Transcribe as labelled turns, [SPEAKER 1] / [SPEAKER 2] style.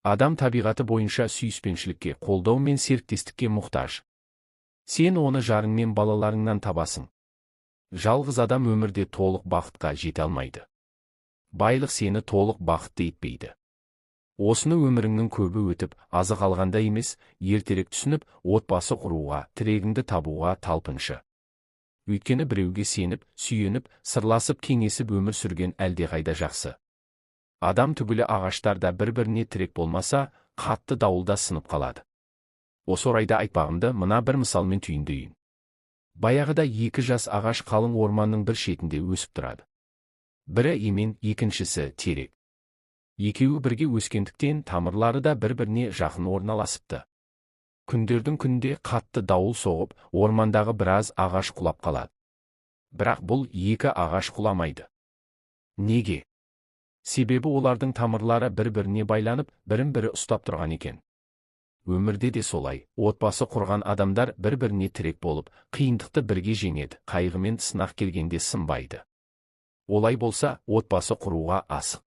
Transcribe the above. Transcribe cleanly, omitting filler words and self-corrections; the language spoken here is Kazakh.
[SPEAKER 1] Адам табиғаты бойынша сүйіспеншілікке, қолдау мен серіктестікке мұқтаж. Сен оны жарың мен балаларыңнан табасың. Жалғыз адам өмірде толық бақытқа жете алмайды. Байлық сені толық бақытты етпейді. Осыны өміріңнің көбі өтіп, азы қалғанда емес, ертерек түсініп, отбасы құруға, тірегіңді табуға талпыншы. Өйткені біреуге сеніп, сүйеніп, сырласып, кеңесіп өмір сүрген әлдеқайда жақсы. Адам түгілі ағаштар да бір-біріне тірек болмаса, қатты дауылда сынып қалады. Осы орайда айтпағымды мына бір мысалмен түйіндейін. Баяғыда екі жас ағаш қалың орманның бір шетінде өсіп тұрады. Бірі емен, екіншісі терек. Екеуі бірге өскендіктен тамырлары да бір-біріне жақын орналасыпты. Күндердің күнде қатты дауыл соғып, ормандағы біраз ағаш құлап қалады. Бірақ бұл екі ағаш құламайды. Неге? Себебі олардың тамырлары бір-біріне байланып, бірін-бірі ұстап тұрған екен. Өмірде де солай, отбасы құрған адамдар бір-біріне тірек болып, қиындықты бірге жеңеді, қайғы мен сынақ келгенде сынбайды. Олай болса, отбасы құруға асық.